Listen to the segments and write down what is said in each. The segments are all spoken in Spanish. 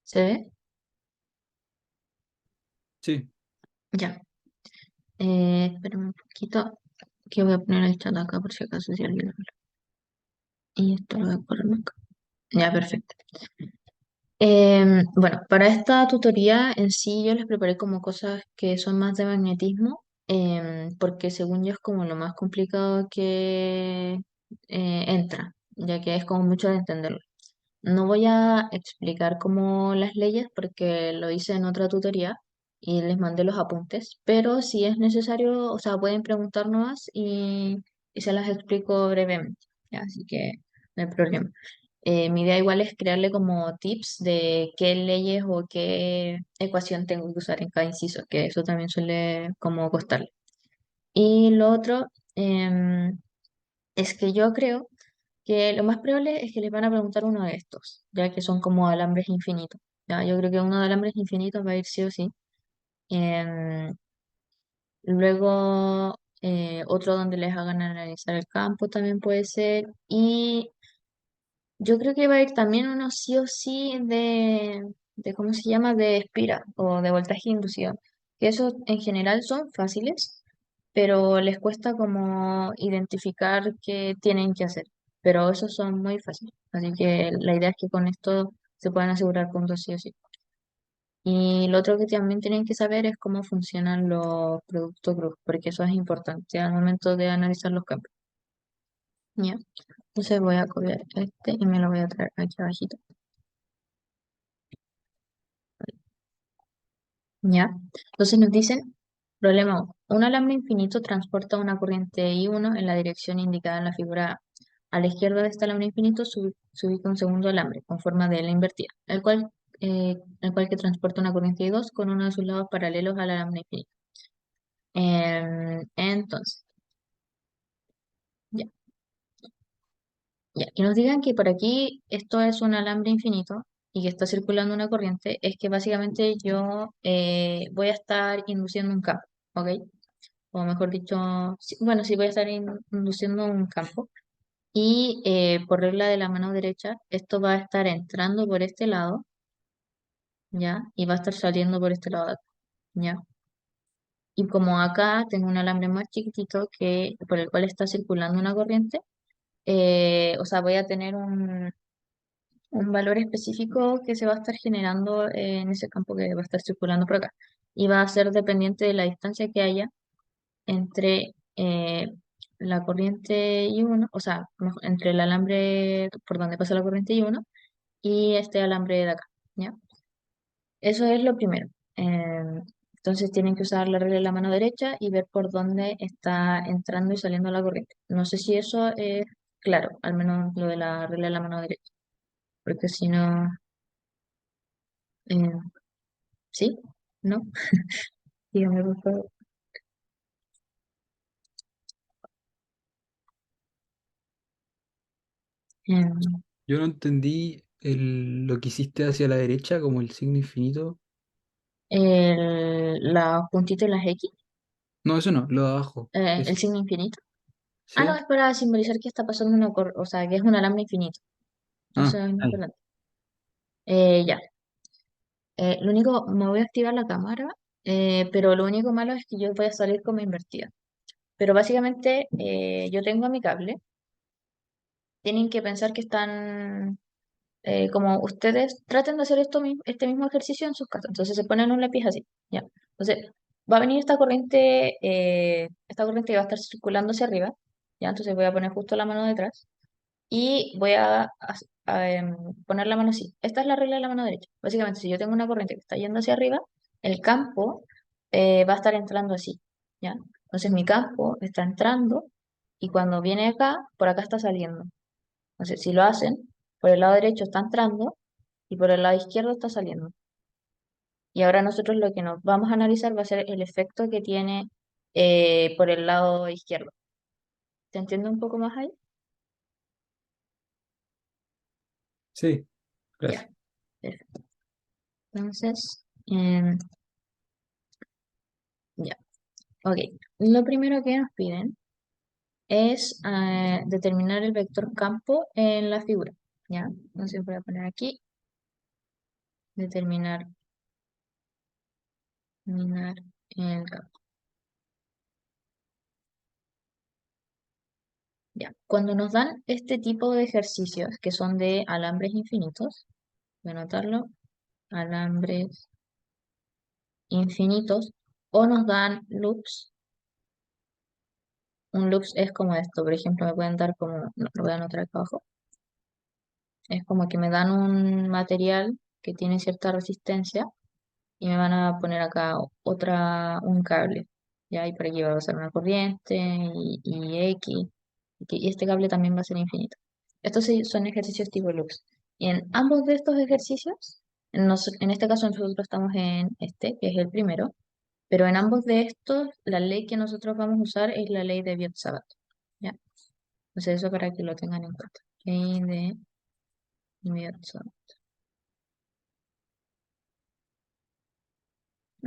¿Se ve? Sí, Ya. Espérame un poquito, que voy a poner el chat acá por si acaso se olvida. Y esto lo voy a poner acá. Ya, perfecto. Bueno, para esta tutoría en sí yo les preparé como cosas que son más de magnetismo, porque según yo es como lo más complicado que entra, ya que es como mucho de entenderlo. No voy a explicar como las leyes porque lo hice en otra tutoría y les mandé los apuntes, pero si es necesario, o sea, pueden preguntarnos y se las explico brevemente, ¿ya? Así que no hay problema. Mi idea igual es crearle como tips de qué leyes o qué ecuación tengo que usar en cada inciso, que eso también suele como costarle. Y lo otro es que yo creo que lo más probable es que les van a preguntar uno de estos, ya que son como alambres infinitos. Ya, yo creo que uno de alambres infinitos va a ir sí o sí. Em, Luego, otro donde les hagan analizar el campo también puede ser. Y yo creo que va a ir también uno sí o sí de ¿cómo se llama? De espira o de voltaje inducido. Que esos en general son fáciles, pero les cuesta como identificar qué tienen que hacer. Pero esos son muy fáciles. Así que la idea es que con esto se puedan asegurar puntos sí o sí. Y lo otro que también tienen que saber es cómo funcionan los productos cruz, porque eso es importante al momento de analizar los campos. ¿Ya? Entonces voy a copiar este y me lo voy a traer aquí abajito. ¿Ya? Entonces nos dicen, problema 1. Un alambre infinito transporta una corriente I1 en la dirección indicada en la figura A. A la izquierda de este alambre infinito se ubica un segundo alambre con forma de L invertida, el cual que transporta una corriente I2 con uno de sus lados paralelos al alambre infinito. Entonces, ya, ya, que nos digan que por aquí esto es un alambre infinito y que está circulando una corriente, es que básicamente yo voy a estar induciendo un campo, ¿ok? O mejor dicho, bueno, sí voy a estar induciendo un campo. Y por regla de la mano derecha, esto va a estar entrando por este lado, ¿ya? Y va a estar saliendo por este lado de acá, ¿ya? Y como acá tengo un alambre más chiquitito por el cual está circulando una corriente, o sea, voy a tener un valor específico que se va a estar generando en ese campo que va a estar circulando por acá. Y va a ser dependiente de la distancia que haya entre la corriente I1, o sea, entre el alambre por donde pasa la corriente I1 y este alambre de acá, ¿ya? Eso es lo primero. Entonces tienen que usar la regla de la mano derecha y ver por dónde está entrando y saliendo la corriente. No sé si eso es claro, al menos lo de la regla de la mano derecha, porque si no, eh, ¿sí? ¿No? Dígame, por favor. Em, yo no entendí lo que hiciste hacia la derecha, como el signo infinito. la puntita y las X, No, eso no, lo de abajo. el Eso. signo infinito. Ah, no, ¿Sí? es para simbolizar que está pasando o sea, que es un alambre infinito. Eso Ah, es ahí. importante. Ya. Lo único, me voy a activar la cámara, pero lo único malo es que yo voy a salir como invertida. Pero básicamente yo tengo mi cable. Tienen que pensar que están, como ustedes traten de hacer este mismo ejercicio en sus casas. Entonces se ponen un lápiz así, ¿ya? Entonces va a venir esta corriente que va a estar circulando hacia arriba, ¿ya? Entonces voy a poner justo la mano detrás y voy a poner la mano así. Esta es la regla de la mano derecha. Básicamente, si yo tengo una corriente que está yendo hacia arriba, el campo va a estar entrando así, ¿ya? Entonces mi campo está entrando y cuando viene acá, por acá está saliendo. Entonces, si lo hacen, por el lado derecho está entrando y por el lado izquierdo está saliendo. Y ahora nosotros lo que nos vamos a analizar va a ser el efecto que tiene por el lado izquierdo. ¿Se entiende un poco más ahí? Sí, Ya, gracias. perfecto. Entonces, ya, ok. Lo primero que nos piden es determinar el vector campo en la figura. ¿Ya? Entonces voy a poner aquí. determinar terminar el campo. Ya. Cuando nos dan este tipo de ejercicios que son de alambres infinitos, voy a anotarlo, alambres infinitos, o nos dan loops. Un loops es como esto, por ejemplo, me pueden dar como, no, lo voy a anotar acá abajo, es como que me dan un material que tiene cierta resistencia y me van a poner acá un cable, ya, y por aquí va a pasar una corriente y X, y este cable también va a ser infinito. Estos sí son ejercicios tipo loops. Y en ambos de estos ejercicios, en este caso nosotros estamos en este, que es el primero, pero en ambos de estos, la ley que nosotros vamos a usar es la ley de Biot-Savart, ¿ya? Entonces eso para que lo tengan en cuenta. Ley de Biot-Savart.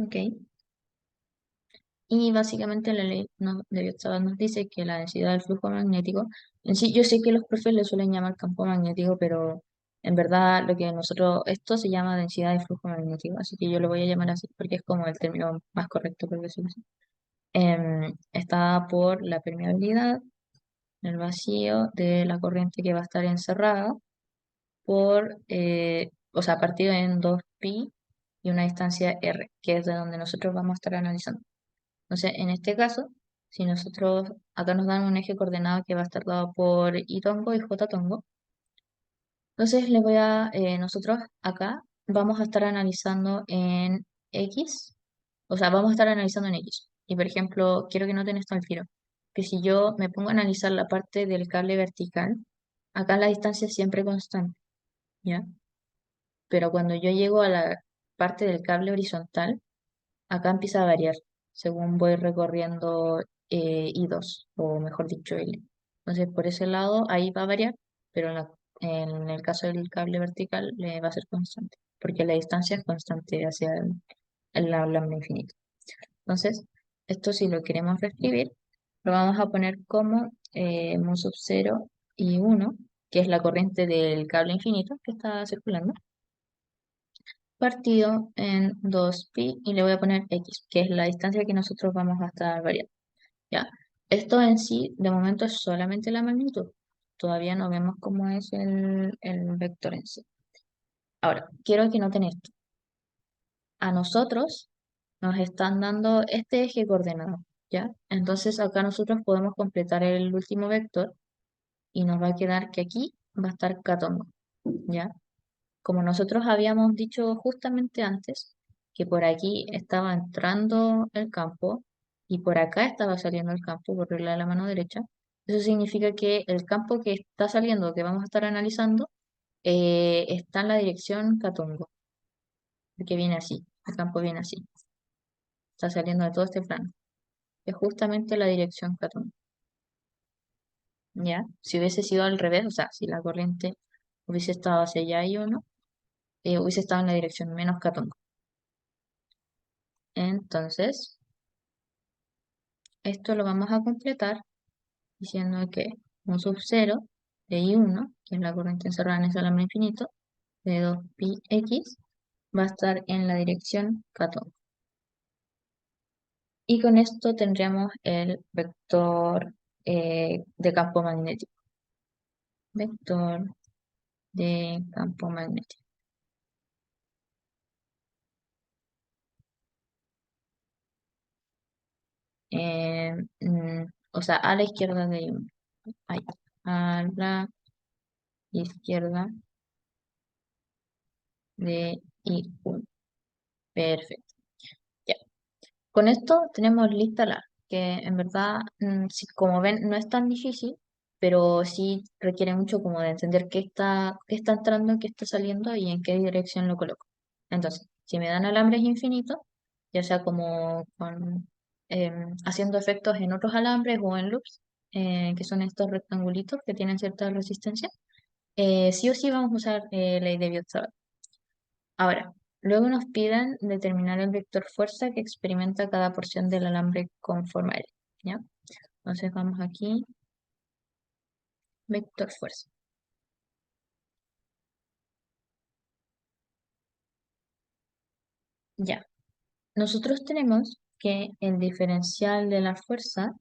Ok. Y básicamente la ley de Biot-Savart nos dice que la densidad del flujo magnético, en sí, yo sé que los profes le suelen llamar campo magnético, pero en verdad lo que nosotros, esto se llama densidad de flujo magnético, así que yo lo voy a llamar así porque es como el término más correcto, por decirlo así. Está por la permeabilidad, el vacío de la corriente que va a estar encerrada o sea, partido en 2pi y una distancia r, que es de donde nosotros vamos a estar analizando. Entonces, en este caso, si nosotros acá nos dan un eje coordenado que va a estar dado por y tongo y j tongo, entonces nosotros acá vamos a estar analizando en x, o sea, vamos a estar analizando en x. Y por ejemplo, quiero que noten esto al tiro, que si yo me pongo a analizar la parte del cable vertical, acá la distancia es siempre constante, ¿ya? Pero cuando yo llego a la parte del cable horizontal, acá empieza a variar según voy recorriendo I2, o mejor dicho, L. Entonces, por ese lado, ahí va a variar, pero en el caso del cable vertical le va a ser constante, porque la distancia es constante hacia el alambre infinito. Entonces, esto si lo queremos reescribir, lo vamos a poner como mu sub 0 y 1, que es la corriente del cable infinito que está circulando partido en 2pi y le voy a poner x, que es la distancia que nosotros vamos a estar variando. ¿Ya? Esto en sí, de momento, es solamente la magnitud. Todavía no vemos cómo es el vector en sí. Ahora, quiero que noten esto. A nosotros nos están dando este eje coordenado, ¿ya? Entonces acá nosotros podemos completar el último vector y nos va a quedar que aquí va a estar catongo, ¿ya? Como nosotros habíamos dicho justamente antes, que por aquí estaba entrando el campo y por acá estaba saliendo el campo por regla de la mano derecha, eso significa que el campo que está saliendo, que vamos a estar analizando, está en la dirección Catongo, porque viene así, el campo viene así, está saliendo de todo este plano, es justamente la dirección Catongo, ¿ya? Si hubiese sido al revés, o sea, si la corriente hubiese estado hacia allá y uno, hubiese estado en la dirección menos Catongo. Entonces, esto lo vamos a completar diciendo que un sub 0 de I1, que es la corriente encerrada en ese alambre infinito, de 2pi x, va a estar en la dirección catón. Y con esto tendríamos el vector de campo magnético. Vector de campo magnético. Eh, mm, o sea, a la izquierda de I1. Ahí, a la izquierda de I1. Perfecto. Ya. Con esto tenemos lista la, que en verdad, como ven, no es tan difícil, pero sí requiere mucho como de entender qué está entrando, qué está saliendo y en qué dirección lo coloco. Entonces, si me dan alambres infinitos, ya sea como haciendo efectos en otros alambres o en loops, que son estos rectangulitos que tienen cierta resistencia, sí o sí vamos a usar ley de Biot-Savart. Ahora, luego nos piden determinar el vector fuerza que experimenta cada porción del alambre conforme a él, ¿ya? Entonces vamos aquí, vector fuerza. Ya. Nosotros tenemos que el diferencial de la fuerza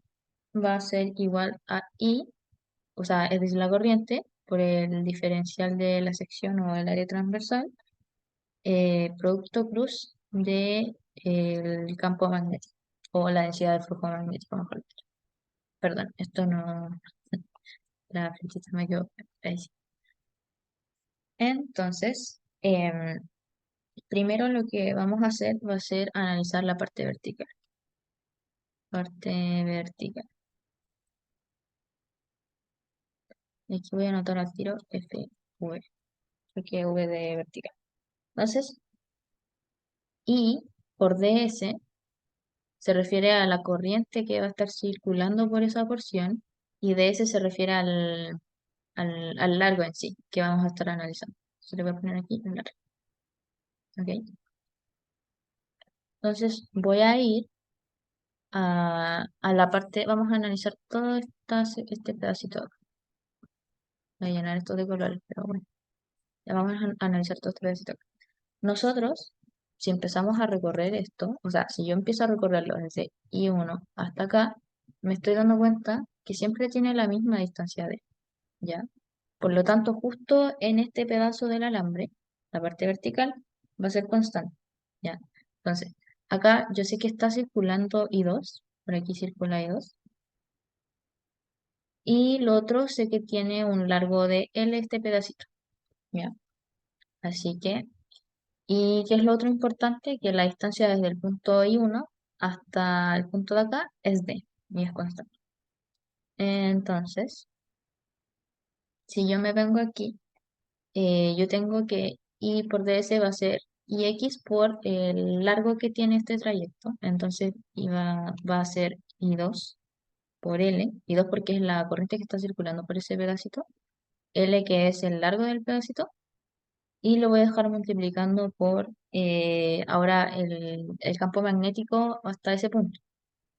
va a ser igual a I, o sea, es decir, la corriente, por el diferencial de la sección o el área transversal, producto cruz de el campo magnético, o la densidad de flujo magnético, mejor dicho. Perdón, esto no, la flechita me equivoqué. Ahí sí. Entonces, primero lo que vamos a hacer va a ser analizar la parte vertical. Parte vertical. Y aquí voy a anotar al tiro FV, porque es V de vertical. Entonces, I por DS se refiere a la corriente que va a estar circulando por esa porción y DS se refiere al largo en sí, que vamos a estar analizando. Se le voy a poner aquí el largo. ¿Ok? Entonces, voy a ir a la parte, vamos a analizar todo este pedacito. Voy a llenar esto de colores, pero bueno, ya vamos a analizar todo este pedacito. Nosotros, si empezamos a recorrer esto, o sea, si yo empiezo a recorrerlo desde I1 hasta acá, me estoy dando cuenta que siempre tiene la misma distancia D, ¿ya? Por lo tanto, justo en este pedazo del alambre, la parte vertical va a ser constante, ¿ya? Entonces, acá yo sé que está circulando I2, por aquí circula I2, y lo otro sé que tiene un largo de L este pedacito, ¿ya? Así que ¿y qué es lo otro importante? Que la distancia desde el punto I1 hasta el punto de acá es D, y es constante. Entonces, si yo me vengo aquí, yo tengo que I por DS va a ser IX por el largo que tiene este trayecto. Entonces, va a ser I2 por L, I2 porque es la corriente que está circulando por ese pedacito, L que es el largo del pedacito, y lo voy a dejar multiplicando por ahora el campo magnético hasta ese punto,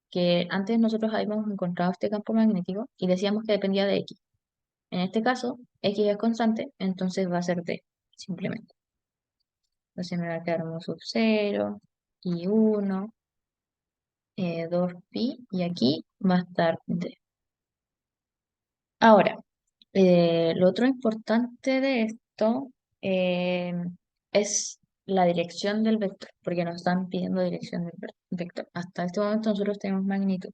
que antes nosotros habíamos encontrado este campo magnético y decíamos que dependía de X. En este caso, X es constante, entonces va a ser D, simplemente. Entonces me va a quedar un sub 0 y 1, 2pi, y aquí va a estar D. Ahora, lo otro importante de esto eh, es la dirección del vector, porque nos están pidiendo dirección del vector. Hasta este momento nosotros tenemos magnitud.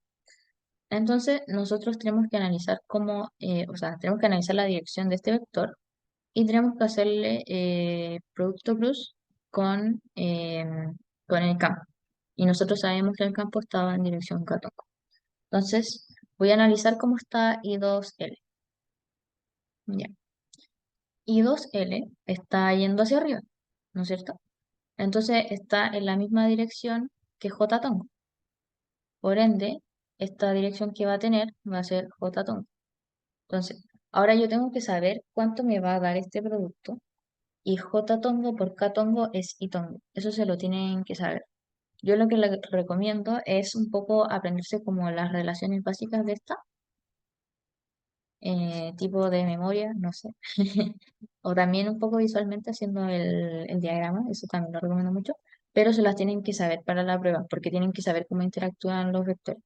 Entonces, nosotros tenemos que analizar cómo, o sea, tenemos que analizar la dirección de este vector y tenemos que hacerle producto cruz con el campo. Y nosotros sabemos que el campo estaba en dirección católica. Entonces, voy a analizar cómo está I2L. Ya. I2L está yendo hacia arriba, ¿no es cierto? Entonces está en la misma dirección que J tongo. Por ende, esta dirección que va a tener va a ser J tongo. Entonces, ahora yo tengo que saber cuánto me va a dar este producto. Y J tongo por K tongo es I tongo. Eso se lo tienen que saber. Yo lo que les recomiendo es un poco aprenderse como las relaciones básicas de esta, tipo de memoria, no sé. O también un poco visualmente haciendo el diagrama, eso también lo recomiendo mucho, pero se las tienen que saber para la prueba, porque tienen que saber cómo interactúan los vectores.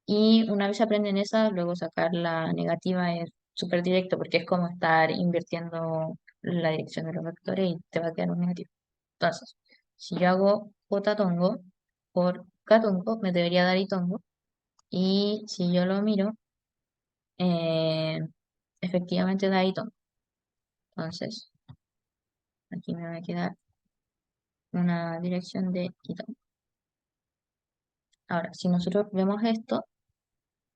Y una vez aprenden esa, luego sacar la negativa es súper directo, porque es como estar invirtiendo la dirección de los vectores y te va a quedar un negativo. Entonces, si yo hago j tongo por k tongo, me debería dar i tongo. Y si yo lo miro, eh, efectivamente da i tongo. Entonces, aquí me va a quedar una dirección de i tongo. Ahora, si nosotros vemos esto,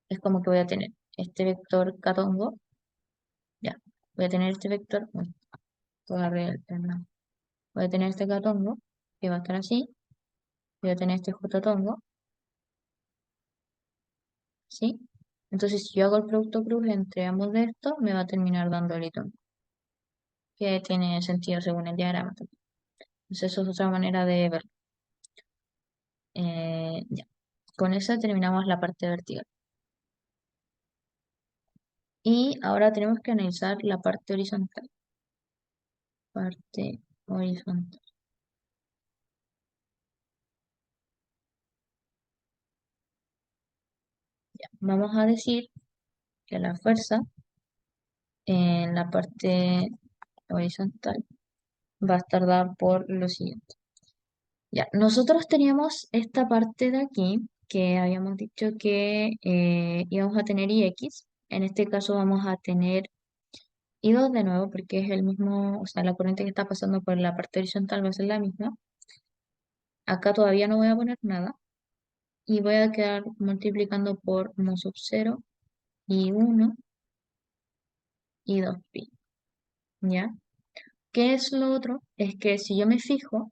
es como que voy a tener este vector k tongo, ya, voy a tener este vector, uy, toda no. Voy a tener este k tongo, que va a estar así, voy a tener este j tongo, ¿sí? Entonces, si yo hago el producto cruz entre ambos de estos, me va a terminar dando el i tongo, que tiene sentido según el diagrama también. Entonces, eso es otra manera de verlo. Ya. Con eso terminamos la parte vertical. Y ahora tenemos que analizar la parte horizontal. Parte horizontal. Vamos a decir que la fuerza en la parte horizontal va a estar dada por lo siguiente. Ya, nosotros teníamos esta parte de aquí que habíamos dicho que íbamos a tener IX. En este caso vamos a tener I2 de nuevo porque es el mismo, o sea, la corriente que está pasando por la parte horizontal va a ser la misma. Acá todavía no voy a poner nada y voy a quedar multiplicando por mu sub 0 y 1 y 2pi, ¿ya? ¿Qué es lo otro? Es que si yo me fijo,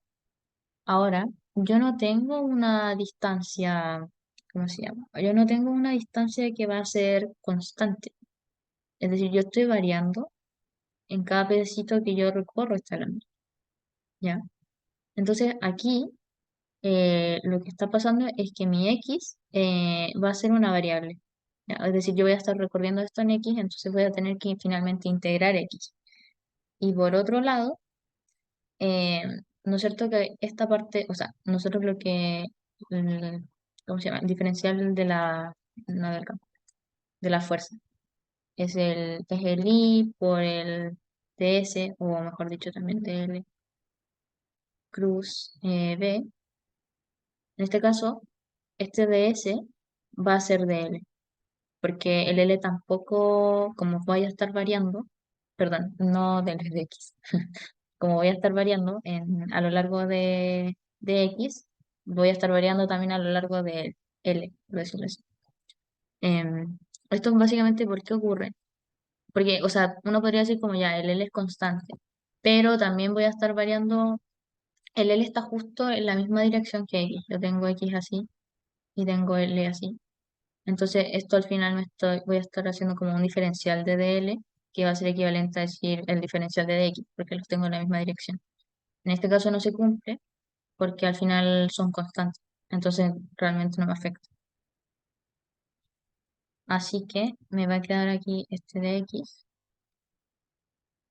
ahora yo no tengo una distancia, ¿cómo se llama? Yo no tengo una distancia que va a ser constante. Es decir, yo estoy variando en cada pedacito que yo recorro esta línea, ¿ya? Entonces aquí lo que está pasando es que mi x va a ser una variable, ¿ya? Es decir, yo voy a estar recorriendo esto en x, entonces voy a tener que finalmente integrar x. Y por otro lado, eh, ¿no es cierto que esta parte, o sea, nosotros lo que, el- ¿cómo se llama? El diferencial de la, no del campo, de la fuerza, es el I por el ds, o mejor dicho también dl cruz b. En este caso, este ds va a ser dl, porque el L tampoco, como voy a estar variando, perdón, no del de X, como voy a estar variando a lo largo de X, voy a estar variando también a lo largo de L, por decirlo así. Esto es básicamente por qué ocurre. Porque, o sea, uno podría decir como ya, el L es constante, pero también voy a estar variando, el L está justo en la misma dirección que X. Yo tengo X así y tengo L así. Entonces, esto al final voy a estar haciendo como un diferencial de DL que va a ser equivalente a decir el diferencial de DX, porque los tengo en la misma dirección. En este caso no se cumple porque al final son constantes. Entonces, realmente no me afecta. Así que me va a quedar aquí este de X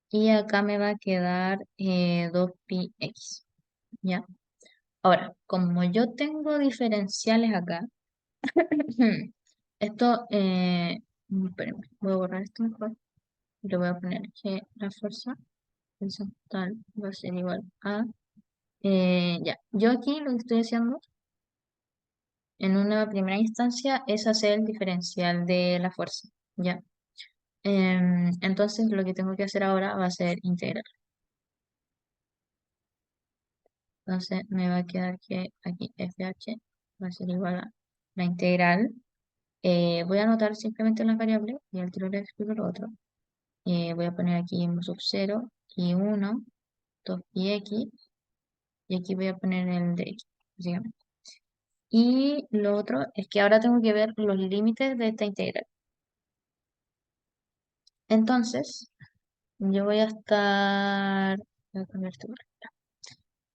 y acá me va a quedar 2πx. ¿Ya? Ahora, como yo tengo diferenciales acá, esto, espérenme, voy a borrar esto mejor. Le voy a poner que la fuerza horizontal va a ser igual a... ya, yo aquí lo que estoy haciendo en una primera instancia es hacer el diferencial de la fuerza, ¿ya? Entonces lo que tengo que hacer ahora va a ser integrar. Entonces me va a quedar que aquí FH va a ser igual a la integral. Voy a anotar simplemente las variables y al tiro le explico lo otro. Voy a poner aquí un sub 0 y 1, 2 y x, y aquí voy a poner el de x, básicamente. Y lo otro es que ahora tengo que ver los límites de esta integral. Entonces, yo voy a estar, voy a cambiar esto por acá.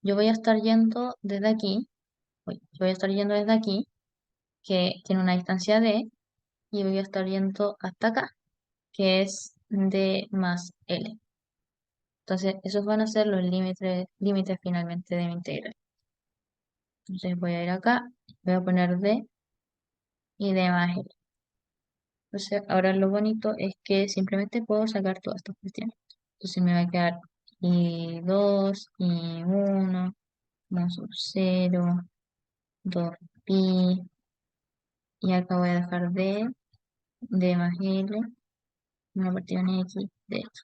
Yo voy a estar yendo desde aquí, yo voy a estar yendo desde aquí, que tiene una distancia d, y voy a estar yendo hasta acá, que es d más l. Entonces, esos van a ser los límites finalmente de mi integral. Entonces, voy a ir acá, voy a poner d y d más l. Entonces, ahora lo bonito es que simplemente puedo sacar todas estas cuestiones. Entonces me va a quedar y2 y1 más sub 0, 2pi, y acá voy a dejar d más l, una partida en x de esto.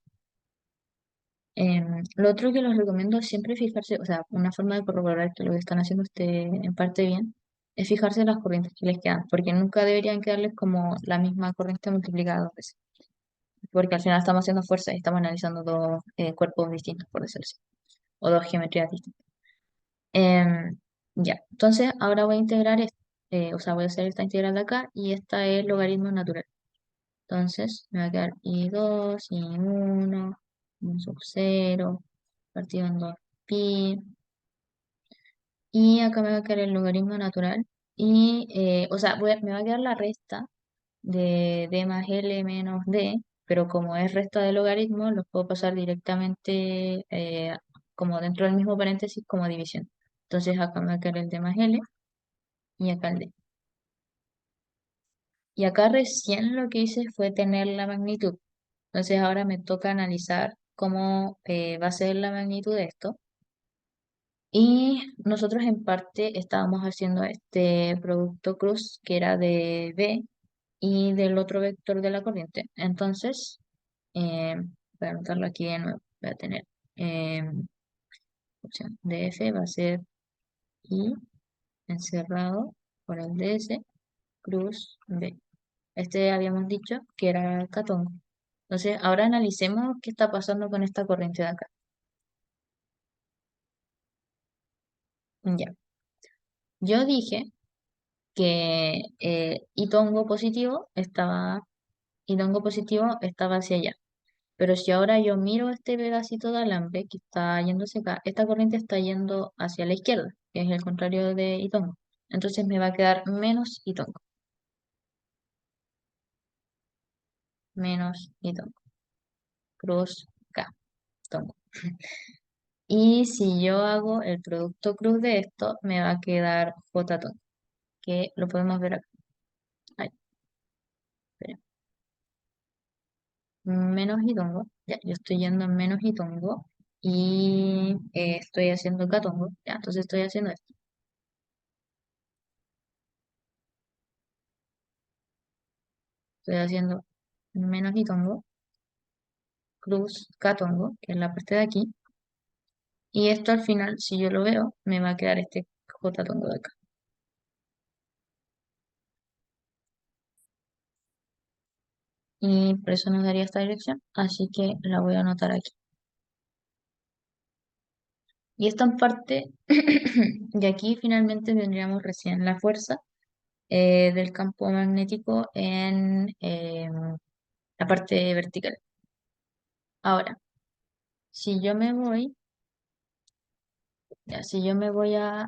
Lo otro que les recomiendo es siempre fijarse, o sea, una forma de corroborar que lo que están haciendo esté en parte bien, es fijarse en las corrientes que les quedan, porque nunca deberían quedarles como la misma corriente multiplicada dos veces, porque al final estamos haciendo fuerza y estamos analizando dos cuerpos distintos, por decirlo así, o dos geometrías distintas. Em, ya, entonces ahora voy a integrar esto, o sea, voy a hacer esta integral de acá y esta es logaritmo natural. Entonces me va a quedar i2, i1, un sub 0, partido en 2pi, y acá me va a quedar el logaritmo natural, y, o sea, me va a quedar la resta de d más l menos d, pero como es resta de logaritmos, los puedo pasar directamente como dentro del mismo paréntesis como división. Entonces acá me va a quedar el d más l y acá el d. Y acá recién lo que hice fue tener la magnitud. Entonces ahora me toca analizar cómo va a ser la magnitud de esto. Y nosotros en parte estábamos haciendo este producto cruz que era de B y del otro vector de la corriente. Entonces, eh, voy a anotarlo aquí de nuevo. Voy a tener eh, opción DF va a ser I encerrado por el DS cruz B. Este habíamos dicho que era catón. Entonces, ahora analicemos qué está pasando con esta corriente de acá. Ya. Yo dije que y tongo positivo estaba hacia allá. Pero si ahora yo miro este pedacito de alambre que está yéndose acá, esta corriente está yendo hacia la izquierda, que es el contrario de Itongo. Entonces me va a quedar menos Itongo, menos Itongo, cruz K, Tongo. Y si yo hago el producto cruz de esto, me va a quedar J Tongo, que lo podemos ver acá. Ahí, espera. Menos Itongo, ya, yo estoy yendo en menos Itongo y estoy haciendo Katongo, ya, entonces estoy haciendo esto. Estoy haciendo menos Itongo cruz Katongo, que es la parte de aquí, y esto al final, si yo lo veo, me va a quedar este J tongo de acá. Y por eso nos daría esta dirección, así que la voy a anotar aquí. Y esta en parte, de aquí finalmente tendríamos recién la fuerza del campo magnético en la parte vertical. Ahora, si yo me voy, ya, si yo me voy a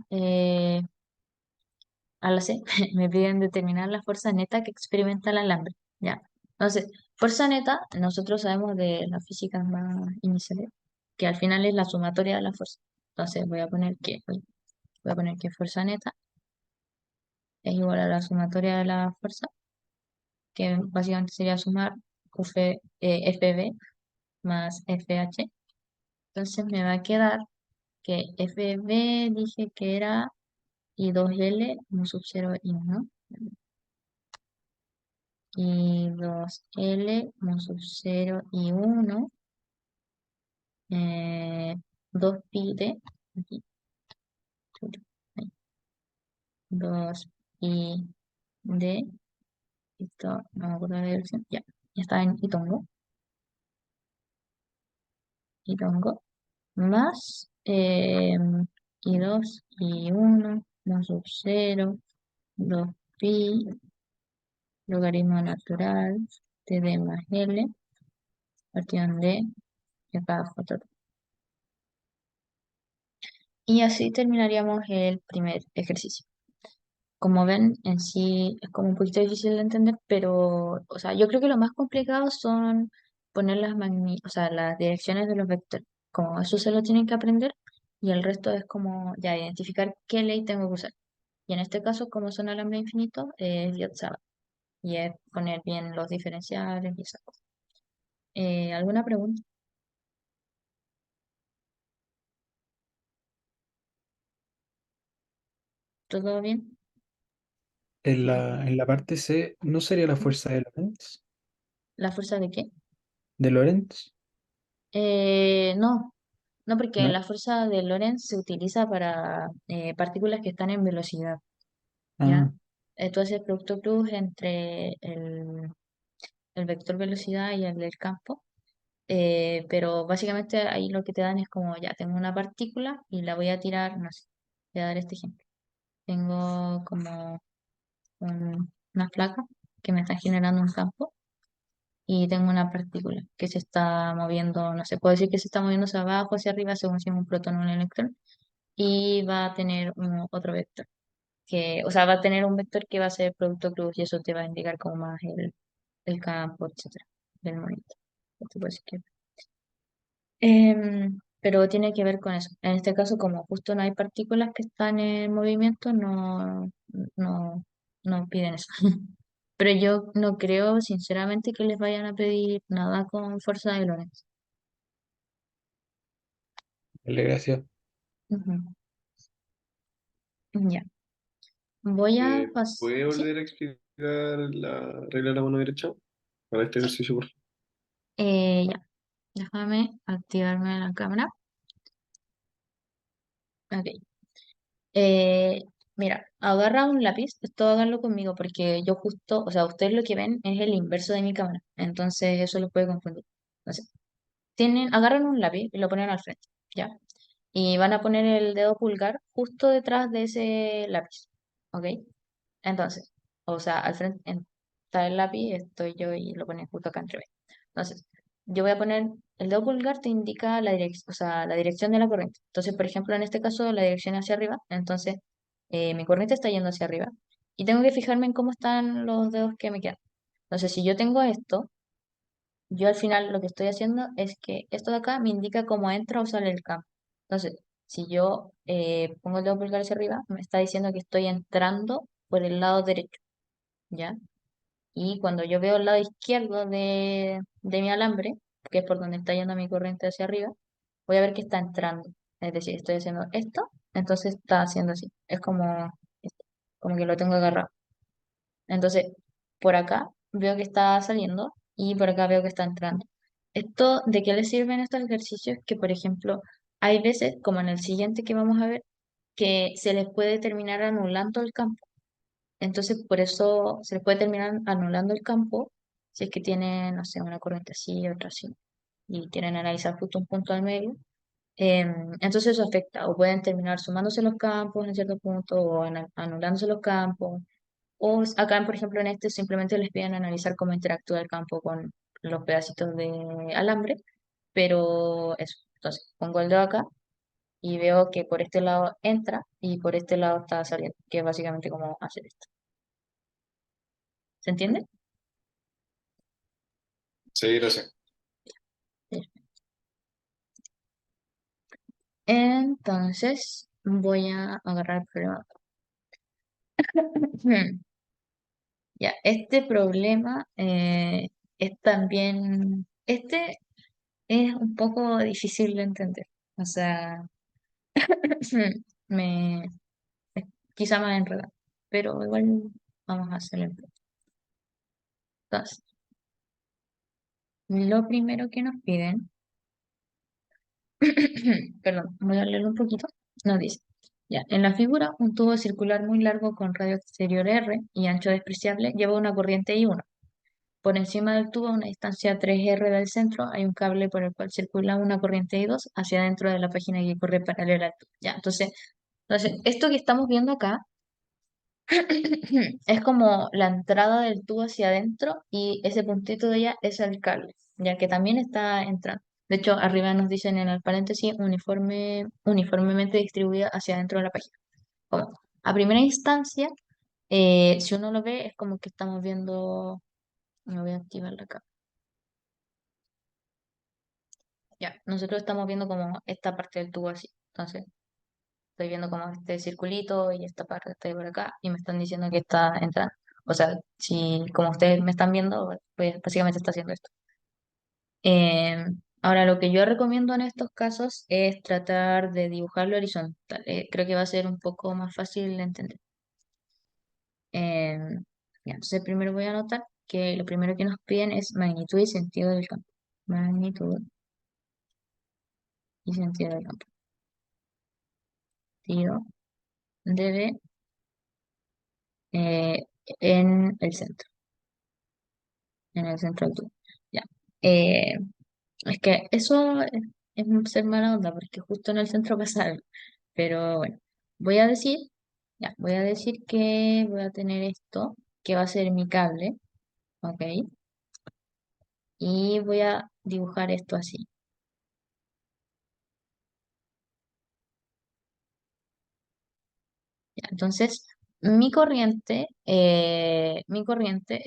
la C, me piden determinar la fuerza neta que experimenta el alambre. Ya. Entonces, fuerza neta, nosotros sabemos de las físicas más iniciales, que al final es la sumatoria de la fuerza. Entonces, voy a poner que fuerza neta es igual a la sumatoria de la fuerza, que básicamente sería sumar FB más FH. Entonces, me va a quedar que FB dije que era I2L mu sub 0 I1 y 2L mu sub 0 y 1, 2pi de, aquí, 2pi de, esto no me acuerdo de la dirección, ya está en Itongo, más I2 y 1, mu sub 0, 2pi, logaritmo natural, TD más L, partición de cada factor. Y así terminaríamos el primer ejercicio. Como ven, en sí es como un poquito difícil de entender, pero, o sea, yo creo que lo más complicado son poner o sea, las direcciones de los vectores. Como eso se lo tienen que aprender y el resto es como ya identificar qué ley tengo que usar. Y en este caso, como son alambre infinito, es Yotzaba. Y es poner bien los diferenciales y esas cosas. ¿Alguna pregunta? ¿Todo bien? En la parte C, ¿no sería la fuerza de Lorentz? ¿La fuerza de qué? ¿De Lorentz? No, no, porque ¿No? la fuerza de Lorentz se utiliza para partículas que están en velocidad, ¿ya? Ah, Entonces, el producto cruz entre el vector velocidad y el del campo, pero básicamente ahí lo que te dan es como, ya tengo una partícula y la voy a tirar, no sé, voy a dar este ejemplo. Tengo como una placa que me está generando un campo y tengo una partícula que se está moviendo, no sé, puedo decir que se está moviendo hacia abajo, hacia arriba, según si es un protón o un electrón, y va a tener otro vector, o sea, va a tener un vector que va a ser producto cruz y eso te va a indicar como más el campo, etcétera, del movimiento. Esto puede ser pero tiene que ver con eso. En este caso, como justo no hay partículas que están en movimiento, no, no piden eso. Pero yo no creo, sinceramente, que les vayan a pedir nada con fuerza de Lorentz. Vale, gracias. Ujú. Ya. Voy a pasar. ¿Puede Sí. volver a explicar la regla de la mano derecha para este Sí. ejercicio, por favor? Ya. Déjame activarme la cámara. Ok. Eh, Mira, agarra un lápiz. Esto háganlo conmigo porque yo justo, o sea, ustedes lo que ven es el inverso de mi cámara. Entonces eso los puede confundir. Entonces, agarran un lápiz y lo ponen al frente. ¿Ya? Y van a poner el dedo pulgar justo detrás de ese lápiz. ¿Ok? Entonces, o sea, al frente está el lápiz, estoy yo y lo ponen justo acá entre medio. Entonces, yo voy a poner, el dedo pulgar te indica la dirección, o sea, la dirección de la corriente. Entonces, por ejemplo, en este caso, la dirección hacia arriba. Entonces, mi corriente está yendo hacia arriba. Y tengo que fijarme en cómo están los dedos que me quedan. Entonces, si yo tengo esto, yo al final lo que estoy haciendo es que esto de acá me indica cómo entra o sale el campo. Entonces, si yo pongo el dedo pulgar hacia arriba, me está diciendo que estoy entrando por el lado derecho, ¿ya? Y cuando yo veo el lado izquierdo de mi alambre, que es por donde está yendo mi corriente hacia arriba, voy a ver que está entrando. Es decir, estoy haciendo esto, entonces está haciendo así. Es como, esto, como que lo tengo agarrado. Entonces, por acá veo que está saliendo y por acá veo que está entrando. ¿Esto de qué le sirven estos ejercicios? Que, por ejemplo, hay veces, como en el siguiente que vamos a ver, que se les puede terminar anulando el campo. Entonces, por eso se les puede terminar anulando el campo si es que tienen, no sé, una corriente así y otra así, y quieren analizar justo un punto al medio. Entonces eso afecta, o pueden terminar sumándose los campos en cierto punto, o anulándose los campos, o acá, por ejemplo, en este simplemente les piden analizar cómo interactúa el campo con los pedacitos de alambre, pero eso. Entonces, pongo el dedo acá y veo que por este lado entra y por este lado está saliendo, que es básicamente como hacer esto. ¿Se entiende? Sí, gracias. Sí. Entonces, voy a agarrar el problema. Ya, este problema es también, este es un poco difícil de entender. O sea, me, quizá más enredado, pero igual vamos a hacerlo. Entonces, lo primero que nos piden, perdón, voy a leerlo un poquito, nos dice, ya, en la figura, un tubo circular muy largo con radio exterior R y ancho despreciable lleva una corriente I1. Por encima del tubo, a una distancia 3R del centro, hay un cable por el cual circula una corriente I2 hacia adentro de la página que corre paralela al tubo. Ya, entonces, esto que estamos viendo acá es como la entrada del tubo hacia adentro y ese puntito de allá es el cable, ya que también está entrando. De hecho, arriba nos dicen en el paréntesis uniformemente distribuida hacia adentro de la página. Como, a primera instancia, si uno lo ve, es como que estamos viendo, me voy a activar la cámara. Ya, nosotros estamos viendo como esta parte del tubo así. Entonces, estoy viendo como este circulito y esta parte está ahí por acá y me están diciendo que está entrando. O sea, si como ustedes me están viendo, pues básicamente está haciendo esto. Ahora, lo que yo recomiendo en estos casos es tratar de dibujarlo horizontal. Creo que va a ser un poco más fácil de entender. Ya, entonces, primero voy a anotar que lo primero que nos piden es magnitud y sentido del campo. Magnitud y sentido del campo. Sentido debe eh, en el centro, en el centro del tubo. Ya. Eh, es que eso es ser mala onda, porque justo en el centro pasa algo. Pero bueno, voy a decir, ya, voy a decir que voy a tener esto, que va a ser mi cable, ¿ok? Y voy a dibujar esto así. Ya, entonces, mi corriente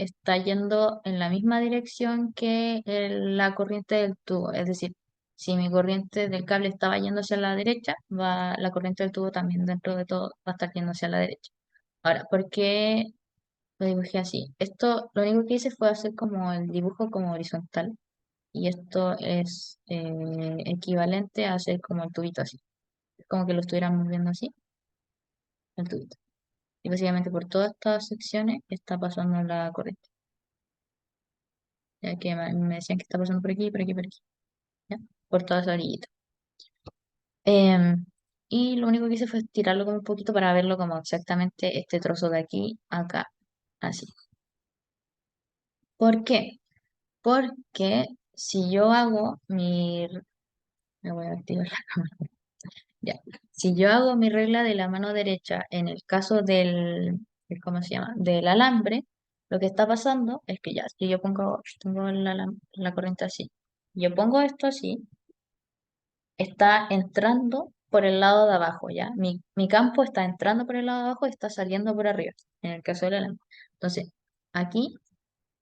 está yendo en la misma dirección que la corriente del tubo. Es decir, si mi corriente del cable estaba yendo hacia la derecha, la corriente del tubo también dentro de todo va a estar yendo hacia la derecha. Ahora, ¿por qué? lo dibujé así. Esto, lo único que hice fue hacer como el dibujo como horizontal. Y esto es equivalente a hacer como el tubito así. Es como que lo estuviéramos viendo así, el tubito. Y básicamente por todas estas secciones está pasando la corriente. Ya que me decían que está pasando por aquí, por aquí, por aquí. ¿Ya? Por toda esa orillita. Em, y lo único que hice fue estirarlo como un poquito para verlo como exactamente este trozo de aquí, acá, así. ¿Por qué? Porque si yo hago mi... Me voy a activar la cámara. Ya. Si yo hago mi regla de la mano derecha en el caso ¿cómo se llama? Del alambre, lo que está pasando es que ya, si yo tengo la corriente así, yo pongo esto así, está entrando por el lado de abajo, ¿ya? Mi campo está entrando por el lado de abajo y está saliendo por arriba, en el caso del alambre. Entonces, aquí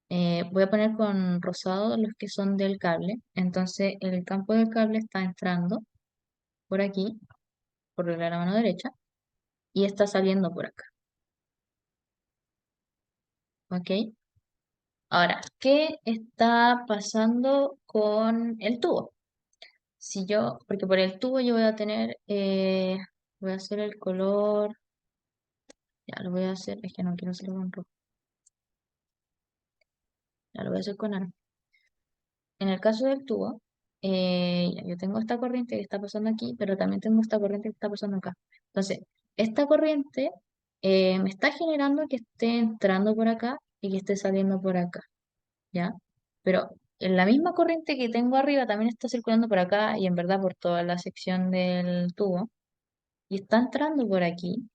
voy a poner con rosado los que son del cable. Entonces, el campo del cable está entrando por aquí, por la mano derecha, y está saliendo por acá, ¿ok? Ahora, ¿qué está pasando con el tubo? Si yo, porque por el tubo yo voy a tener, voy a hacer el color, ya lo voy a hacer, es que no quiero hacerlo con rojo, ya lo voy a hacer con naranja. En el caso del tubo, ya, yo tengo esta corriente que está pasando aquí, pero también tengo esta corriente que está pasando acá. Entonces, esta corriente me está generando que esté entrando por acá y que esté saliendo por acá. ¿Ya? Pero en la misma corriente que tengo arriba también está circulando por acá y en verdad por toda la sección del tubo y está entrando por aquí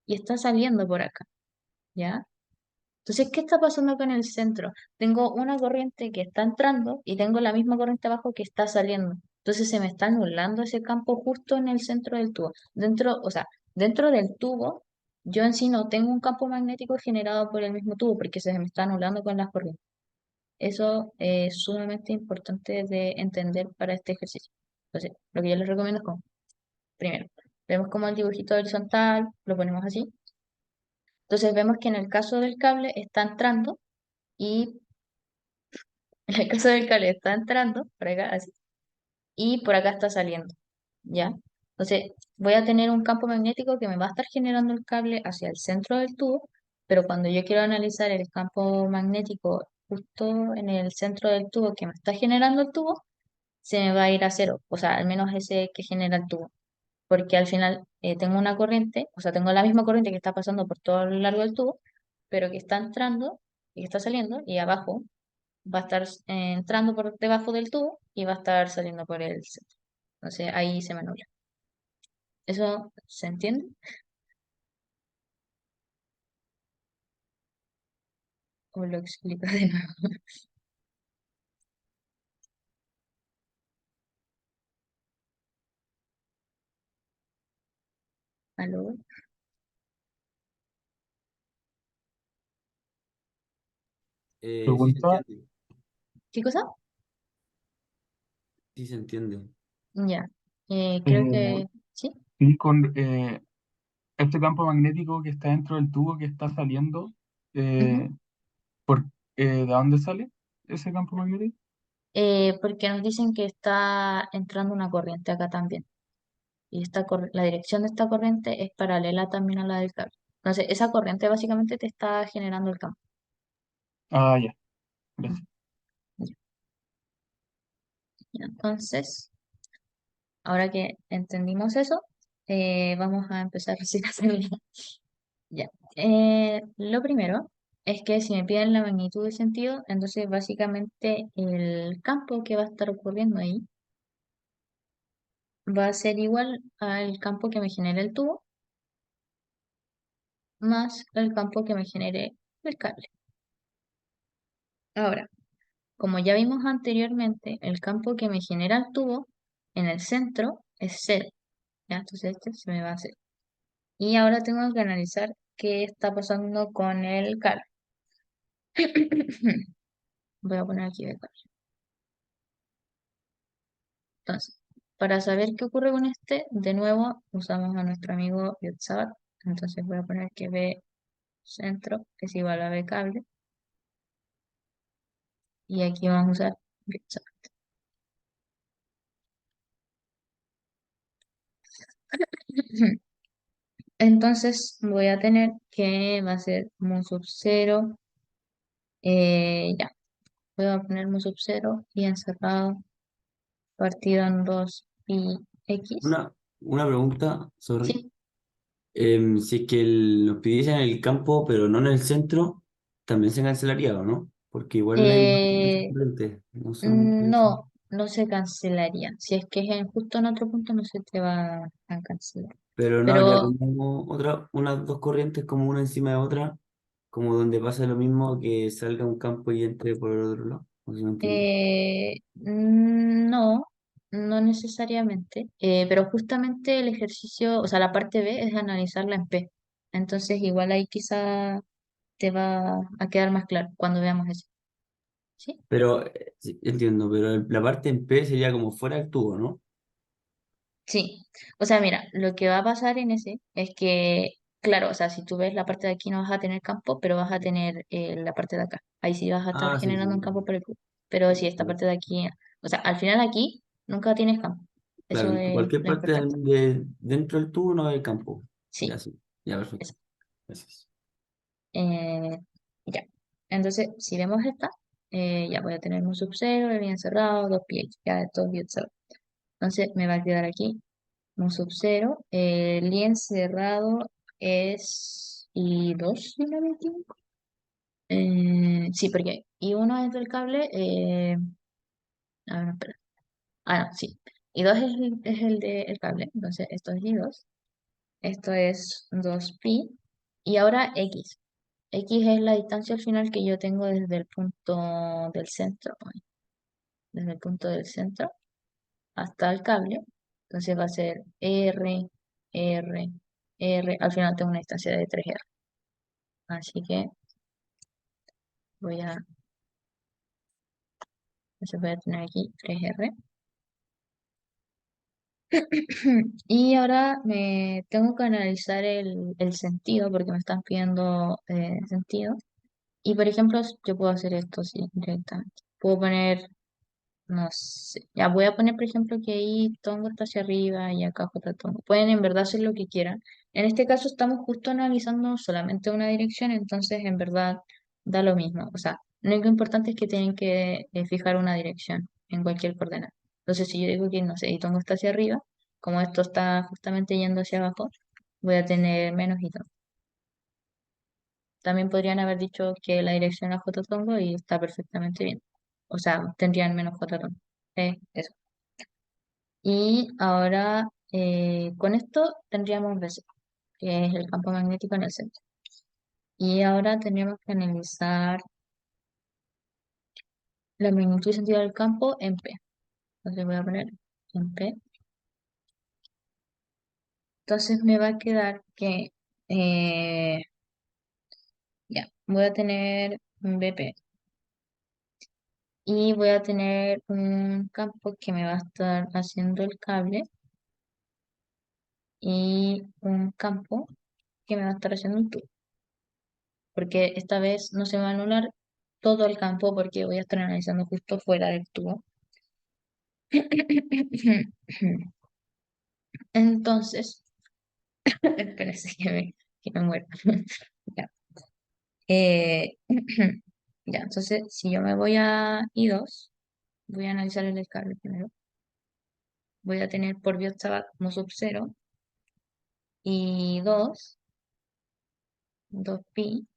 y está saliendo por acá, ¿ya? Entonces, ¿qué está pasando con el centro? Tengo una corriente que está entrando y tengo la misma corriente abajo que está saliendo. Entonces se me está anulando ese campo justo en el centro del tubo. Dentro, o sea, dentro del tubo, yo en sí no tengo un campo magnético generado por el mismo tubo porque se me está anulando con las corrientes. Eso es sumamente importante de entender para este ejercicio. Entonces, lo que yo les recomiendo es como, primero, vemos como el dibujito horizontal, lo ponemos así. Entonces vemos que en el caso del cable está entrando y en el caso del cable está entrando, por acá, así, y por acá está saliendo, ¿ya? Entonces voy a tener un campo magnético que me va a estar generando el cable hacia el centro del tubo, pero cuando yo quiero analizar el campo magnético justo en el centro del tubo que me está generando el tubo, se me va a ir a cero, o sea, al menos ese que genera el tubo, porque al final tengo una corriente, o sea, tengo la misma corriente que está pasando por todo lo largo del tubo, pero que está entrando y que está saliendo, y abajo va a estar entrando por debajo del tubo y va a estar saliendo por el centro. Entonces ahí se me anula. ¿Eso se entiende? ¿O lo explico de nuevo? ¿Aló? Sí se Pregunta, entiende, ¿Qué cosa? sí se entiende. Ya. Creo eh, que sí. sí, con este campo magnético que está dentro del tubo que está saliendo, Ujú. eh, ¿de dónde sale ese campo magnético? Porque nos dicen que está entrando una corriente acá también. Y la dirección de esta corriente es paralela también a la del cable. Entonces, esa corriente básicamente te está generando el campo. Ah, ya, Mm, gracias. ya. Entonces, ahora que entendimos eso, vamos a empezar recién a hacerlo. Ya. Lo primero es que si me piden la magnitud de sentido, entonces básicamente el campo que va a estar ocurriendo ahí va a ser igual al campo que me genera el tubo más el campo que me genere el cable. Ahora, como ya vimos anteriormente, el campo que me genera el tubo en el centro es cero. ¿Ya? Entonces este se me va a hacer. Y ahora tengo que analizar qué está pasando con el cable. Voy a poner aquí el cable. Entonces, para saber qué ocurre con este, de nuevo usamos a nuestro amigo Yotzabat. Entonces voy a poner que ve centro es igual a B cable. Y aquí vamos a usar Bitsa. Entonces voy a tener que va a ser mu sub 0. Ya, voy a poner mu sub 0 y encerrado partido en 2 pi x. Una pregunta, sorry. Sí, Si es que nos pidiesen en el campo, pero no en el centro, también se cancelaría, ¿o no? Porque igual hay muchos eh, frentes, no solamente eso. no se cancelaría. Si es que es justo en otro punto, no se te va a cancelar. Pero no habría Pero como unas dos corrientes como una encima de otra, como donde pasa lo mismo que salga un campo y entre por el otro lado. No sé si me entiendo. no, no necesariamente. Pero justamente el ejercicio, o sea, la parte B es analizarla en P. Entonces, igual ahí quizá te va a quedar más claro cuando veamos eso. ¿Sí? Pero, sí, entiendo, pero la parte en P sería como fuera del tubo, ¿no? Sí, o sea, mira, lo que va a pasar en ese es que, claro, o sea, si tú ves la parte de aquí no vas a tener campo, pero vas a tener la parte de acá. Ahí sí vas a estar Ah, sí, generando un sí. campo por el cubo. Pero si esta parte de aquí, o sea, al final aquí nunca tienes campo. Claro, Eso en es cualquier lo parte importante. dentro del tubo no hay campo. Ya Sí, sí, ya perfecto. eso. Gracias. Eh, ya. Entonces, si vemos esta, ya voy a tener un subcero, bien cerrado, dos pH, ya todo bien cerrado. Entonces, me va a quedar aquí un sub-0. El lien cerrado es I2, si no me equivoco. Sí, porque I1 es del cable. A ver, no, espera. Ah, no, sí. I2 es el del cable. Entonces, esto es I2. Esto es 2pi. Y ahora X. X es la distancia al final que yo tengo desde el punto del centro. Ay, desde el punto del centro hasta el cable. Entonces va a ser R, R. Al final tengo una distancia de 3R. Así que voy a, entonces voy a tener aquí 3R. Y ahora me tengo que analizar el sentido porque me están pidiendo sentido. Y por ejemplo, yo puedo hacer esto así directamente. Puedo poner, no sé, ya voy a poner por ejemplo que ahí Tongo está hacia arriba y acá J Tongo. Pueden en verdad hacer lo que quieran. En este caso estamos justo analizando solamente una dirección, entonces en verdad da lo mismo. O sea, lo único importante es que tienen que fijar una dirección en cualquier coordenada. Entonces si yo digo que no sé, y Tongo está hacia arriba, como esto está justamente yendo hacia abajo, voy a tener menos y Tongo. También podrían haber dicho que la dirección a J Tongo y está perfectamente bien. O sea, tendrían menos J Tongo. Eso. Y ahora con esto tendríamos BC, que es el campo magnético en el centro. Y ahora tendríamos que analizar la magnitud y sentido del campo en P. Entonces voy a poner en P. Entonces me va a quedar que eh, ya, voy a tener un BP y voy a tener un campo que me va a estar haciendo el cable y un campo que me va a estar haciendo un tubo. Porque esta vez no se va a anular todo el campo porque voy a estar analizando justo fuera del tubo. Entonces, espérense que me muero. Ya. Eh, ya, entonces, si yo me voy a I2, voy a analizar el descargue primero. Voy a tener por Biot como sub 0 y 2 pi,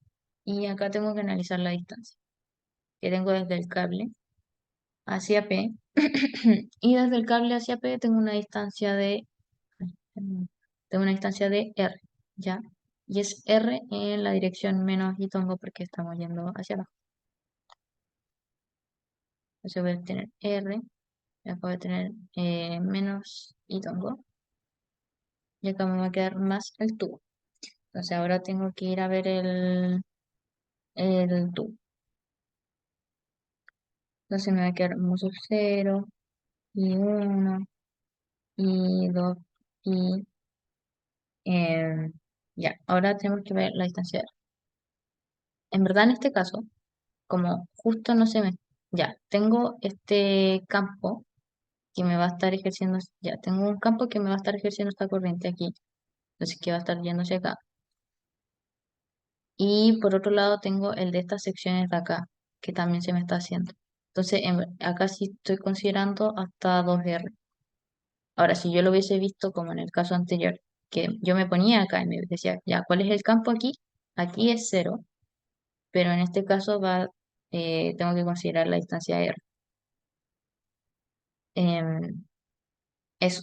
y acá tengo que analizar la distancia que tengo desde el cable hacia P. Y desde el cable hacia P tengo una distancia de R, ¿ya? Y es R en la dirección menos y tongo porque estamos yendo hacia abajo. Entonces voy a tener R, acá voy a tener menos y tongo, y acá me va a quedar más el tubo. Entonces ahora tengo que ir a ver el tubo. Entonces me va a quedar mu sub 0 y 1 y 2 y ya, ahora tenemos que ver la distancia de R. en verdad en este caso, como justo no se me... Ya, tengo este campo que me va a estar ejerciendo, ya, tengo un campo que me va a estar ejerciendo esta corriente aquí, entonces que va a estar yéndose acá. Y por otro lado tengo el de estas secciones de acá, que también se me está haciendo. Entonces, acá sí estoy considerando hasta 2R. Ahora, si yo lo hubiese visto como en el caso anterior, que yo me ponía acá y me decía, ya, ¿cuál es el campo aquí? Aquí es 0, pero en este caso tengo que considerar la distancia R. Em, eso.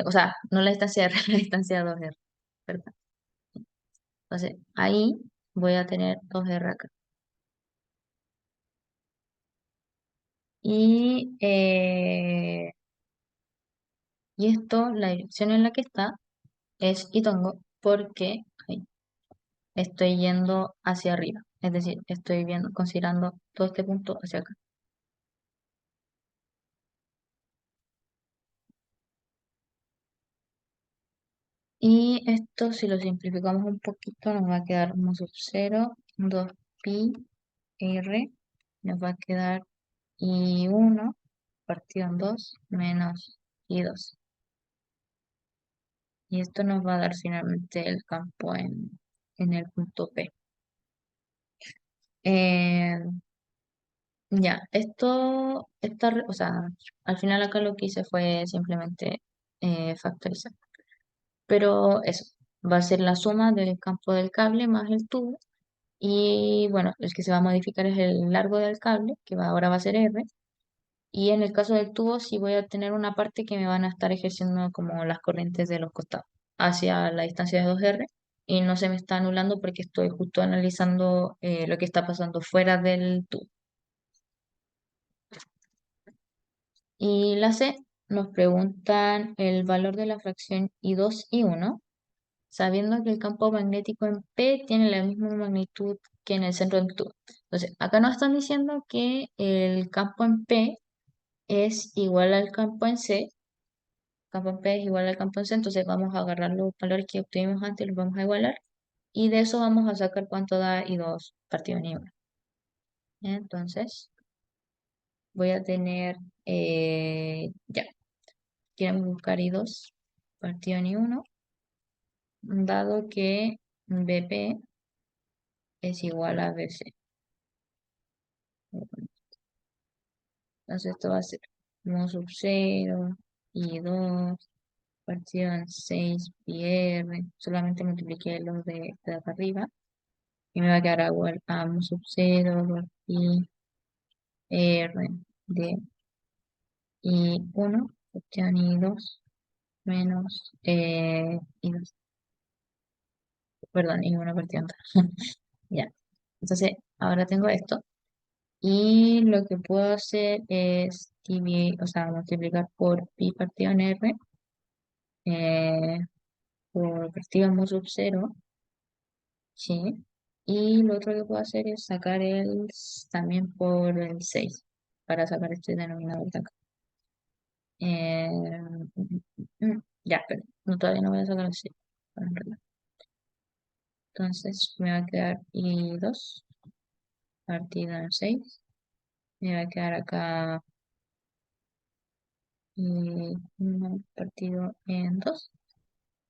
O sea, no la distancia R, la distancia 2R, ¿verdad? Entonces, ahí voy a tener 2R acá. Y, y esto, la dirección en la que está es Itongo porque ay, estoy yendo hacia arriba. Es decir, estoy viendo, considerando todo este punto hacia acá. Y esto, si lo simplificamos un poquito, nos va a quedar mu sub 0, 2pi r, nos va a quedar I1 partido en 2 menos I2. Y esto nos va a dar finalmente el campo en el punto P. Eh, ya, o sea, al final acá lo que hice fue simplemente factorizar. Pero eso, va a ser la suma del campo del cable más el tubo. Y bueno, el que se va a modificar es el largo del cable, ahora va a ser R. Y en el caso del tubo, sí voy a tener una parte que me van a estar ejerciendo como las corrientes de los costados hacia la distancia de 2R. Y no se me está anulando porque estoy justo analizando lo que está pasando fuera del tubo. Y la C nos preguntan el valor de la fracción I2 y 1 sabiendo que el campo magnético en P tiene la misma magnitud que en el centro del tubo. Entonces, acá nos están diciendo que el campo en P es igual al campo en C, campo en P es igual al campo en C, entonces vamos a agarrar los valores que obtuvimos antes, los vamos a igualar, y de eso vamos a sacar cuánto da I2 partido en I1. Entonces, voy a tener, ya, queremos buscar I2 partido en I1, dado que BP es igual a BC. Entonces esto va a ser mu sub 0 y 2 partido en 6 pi r. Solamente multipliqué los de acá arriba y me va a quedar igual a mu sub 0 2 pi r de I1 partido en I2 menos I2. Perdón, I1 partido en 2. Ya. Entonces ahora tengo esto. Y lo que puedo hacer es o sea, multiplicar por pi partido en r eh, por partido mu sub 0, sí. Y lo otro que puedo hacer es sacar también por el 6 para sacar este denominador de acá. Ya, pero no, todavía no voy a sacar el 6. Entonces me va a quedar I2 partido en 6. Me va a quedar acá I1 partido en 2.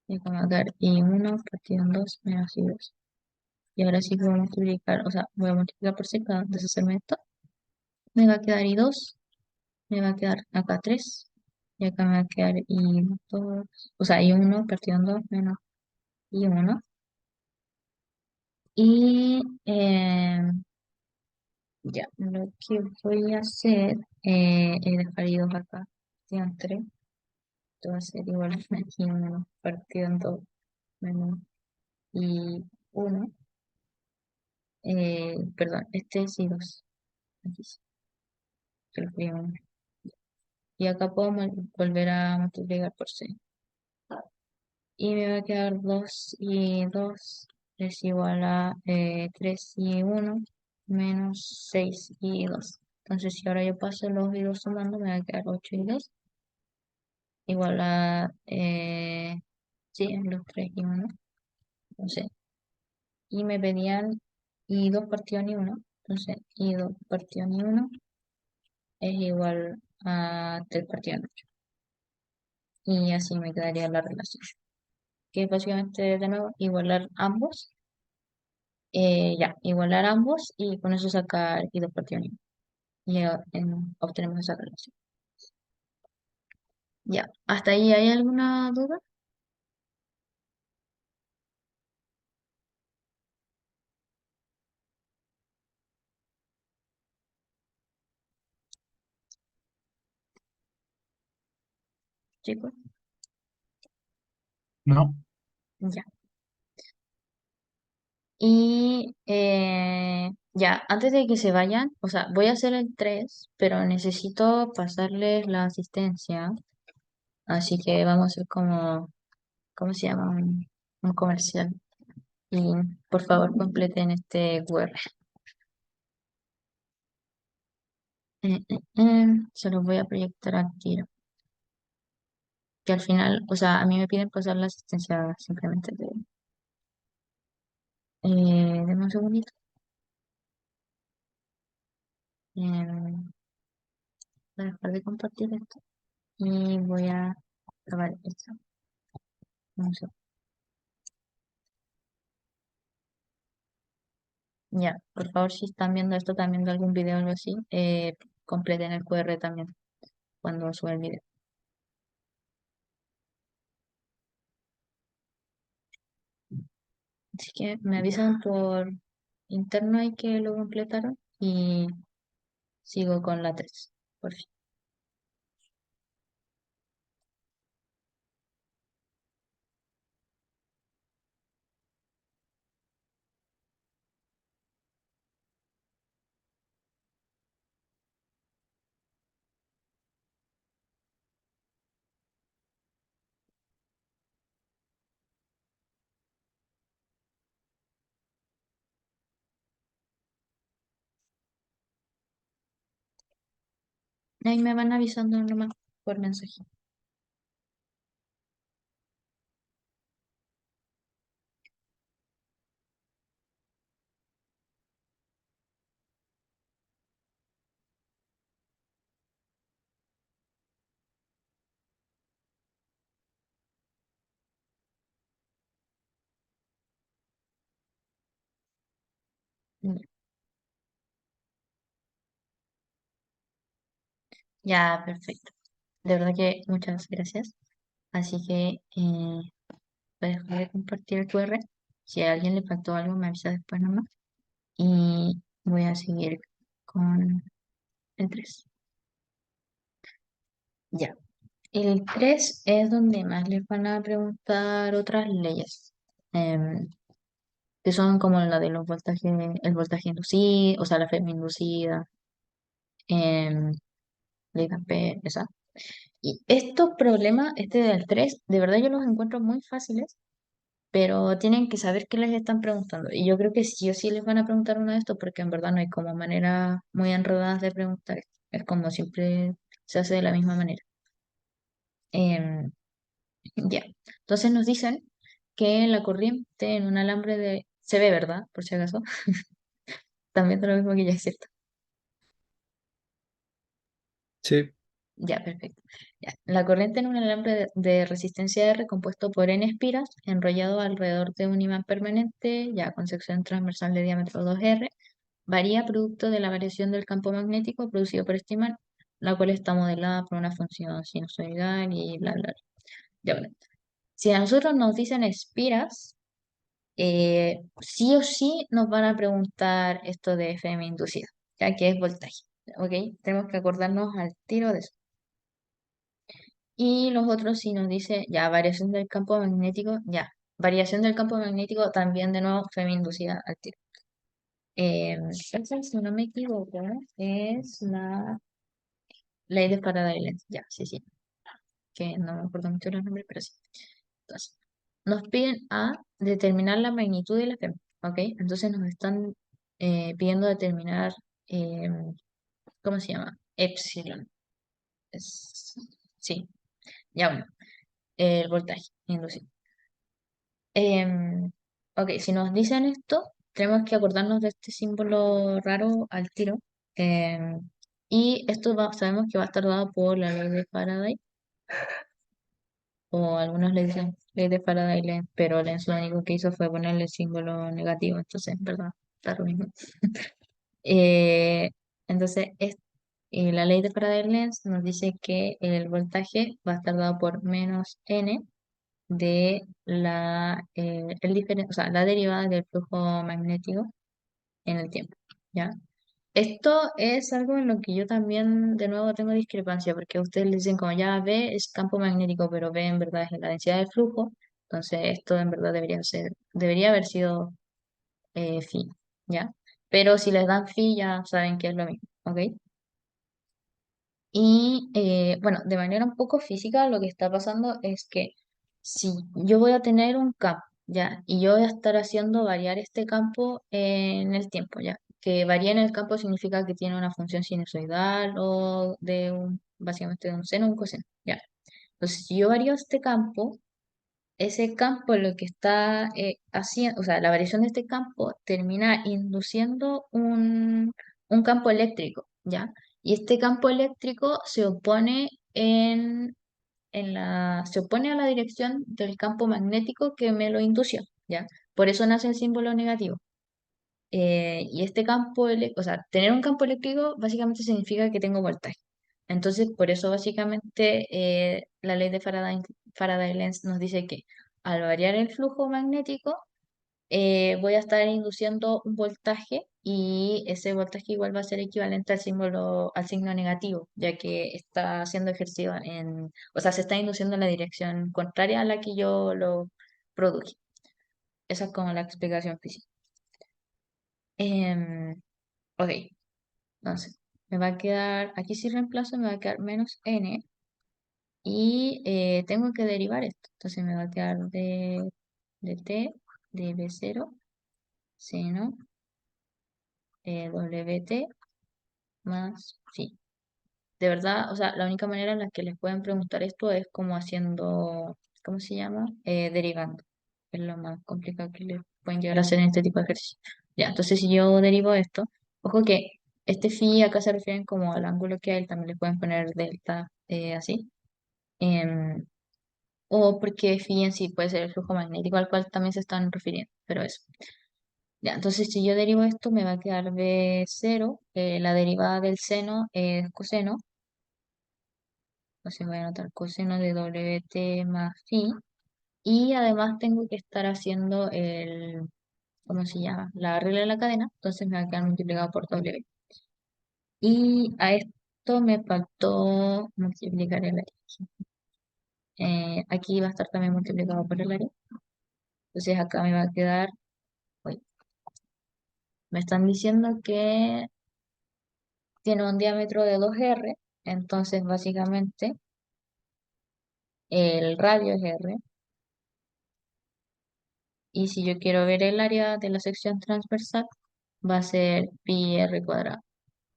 Y acá me va a quedar I1 partido en 2 menos I2. Y ahora sí que voy a multiplicar, o sea, voy a multiplicar por 6 para deshacerme de esto. Me va a quedar I2, me va a quedar acá 3, y acá me va a quedar I2, o sea, I1 partido en 2 menos I1. Y ya, lo que voy a hacer es dejar I2 acá, partido en 3. Esto va a ser igual a I1 partido en 2 menos I1. Perdón, este es I2. Aquí sí, se lo escribo mal. Y acá puedo volver a multiplicar por 6. Y me va a quedar 2 y 2 es igual a 3 y 1 menos 6 y 2. Entonces, si ahora yo paso los y 2 sumando, me va a quedar 8 y 2 igual a, sí, los 3 y 1. Entonces, y me pedían I2 partido ni uno. Entonces, I2 partido ni uno es igual a 3 partido ni 8. Y así me quedaría la relación. Que es básicamente, de nuevo, igualar ambos. Ya, igualar ambos y con eso sacar I2 partido ni uno. Y obtenemos esa relación. Ya, ¿hasta ahí hay alguna duda? Chicos, No, ya. Y ya, antes de que se vayan, o sea, voy a hacer el 3 pero necesito pasarles la asistencia. Así que vamos a hacer como, ¿cómo se llama? Un comercial. Y por favor completen este QR. Se los voy a proyectar al tiro. Que al final, o sea, a mí me piden pasar la asistencia simplemente denme un segundito. Voy a dejar de compartir esto y voy a grabar esto. Un segundo. Ya, por favor, si están viendo esto, también de algún video o algo así, completen el QR también cuando suba el video. Así que me avisan por interno y que lo completaron y sigo con la 3 por fin. Ahí me van avisando nomás por mensaje. Ya, ya, perfecto. De verdad que muchas gracias. Así que voy a dejar de compartir el QR. Si a alguien le faltó algo, me avisa después nomás. Y voy a seguir con el 3. Ya. El 3 es donde más les van a preguntar otras leyes, em, que son como la de los voltajes, el voltaje inducido, o sea, la FEM inducida, em, ley de Ampere, esa. Y estos problemas, este del 3 de verdad yo los encuentro muy fáciles, pero tienen que saber qué les están preguntando. Y yo creo que sí o sí les van a preguntar uno de estos, porque en verdad no hay como manera muy enredadas de preguntar esto. Es como siempre se hace de la misma manera. Em, Ya. Entonces nos dicen que la corriente en un alambre de... Se ve, ¿verdad? Por si acaso. También es lo mismo que ya es cierto. Sí, Ya, perfecto. Ya. La corriente en un alambre de resistencia R compuesto por N espiras enrollado alrededor de un imán permanente, ya con sección transversal de diámetro 2R, varía producto de la variación del campo magnético producido por este imán, la cual está modelada por una función sinusoidal y bla, bla, bla. Ya, bueno. Si a nosotros nos dicen espiras, sí o sí nos van a preguntar esto de FM inducida, ya que es voltaje, ¿ok? Tenemos que acordarnos al tiro de eso. Y los otros si nos dice, ya, variación del campo magnético, ya, variación del campo magnético también de nuevo FM inducida al tiro. Esa, si no me equivoco, es la ley de Faraday Lenz, ya, sí, sí, que no me acuerdo mucho los nombres, pero sí. Entonces, nos piden a determinar la magnitud de la FM, ¿ok? Entonces nos están pidiendo determinar, ¿cómo se llama? Epsilon. Es- sí, ya bueno, el voltaje inducido. Em, Ok, si nos dicen esto, tenemos que acordarnos de este símbolo raro al tiro. em, y esto sabemos que va a estar dado por la ley de Faraday, o algunos le dicen ley de Faraday, pero Lenz lo único que hizo fue ponerle el símbolo negativo, entonces, en verdad, está lo mismo. Eh, entonces, la ley de Faraday-Lenz nos dice que el voltaje va a estar dado por menos n de o sea, la derivada del flujo magnético en el tiempo, ¿ya? Esto es algo en lo que yo también, de nuevo, tengo discrepancia, porque ustedes le dicen como ya B es campo magnético, pero B en verdad es la densidad del flujo, entonces esto en verdad debería haber sido phi, ¿ya? Pero si les dan phi ya saben que es lo mismo, ¿ok? Y bueno, de manera un poco física, lo que está pasando es que si yo voy a tener un campo, ¿ya? Y yo voy a estar haciendo variar este campo en el tiempo, ¿ya? Que varía en el campo significa que tiene una función sinusoidal o básicamente de un seno o un coseno, ¿ya? Entonces, si yo varío este campo, ese campo lo que está haciendo, o sea, la variación de este campo termina induciendo un campo eléctrico, ¿ya? Y este campo eléctrico se opone a la dirección del campo magnético que me lo indució, ¿ya? Por eso nace el símbolo negativo. Y este o sea, tener un campo eléctrico básicamente significa que tengo voltaje. Entonces, por eso básicamente la ley de Faraday-Lenz nos dice que al variar el flujo magnético, voy a estar induciendo un voltaje y ese voltaje igual va a ser equivalente al signo negativo, ya que está siendo ejercido o sea, se está induciendo en la dirección contraria a la que yo lo produje. Esa es como la explicación física. Em, ok, entonces me va a quedar, aquí si reemplazo me va a quedar menos n y tengo que derivar esto. Entonces me va a quedar de t de b0 seno wt más phi. De verdad, o sea, la única manera en la que les pueden preguntar esto es como haciendo, ¿cómo se llama? Derivando. Es lo más complicado que les pueden llegar a hacer en este tipo de ejercicio. Ya, entonces si yo derivo esto, ojo que este phi acá se refieren como al ángulo que hay, también le pueden poner delta así. Em, o porque phi en sí puede ser el flujo magnético al cual también se están refiriendo, pero eso. Ya, entonces si yo derivo esto me va a quedar b0, la derivada del seno es coseno. Entonces voy a anotar coseno de WT más phi. Y además tengo que estar haciendo ¿cómo se llama? La regla de la cadena. Entonces me va a quedar multiplicado por W. Y a esto me faltó multiplicar el área. Aquí va a estar también multiplicado por el área. Entonces acá me va a quedar, uy, me están diciendo que tiene un diámetro de 2R. Entonces básicamente el radio es R. Y si yo quiero ver el área de la sección transversal, va a ser pi r cuadrado.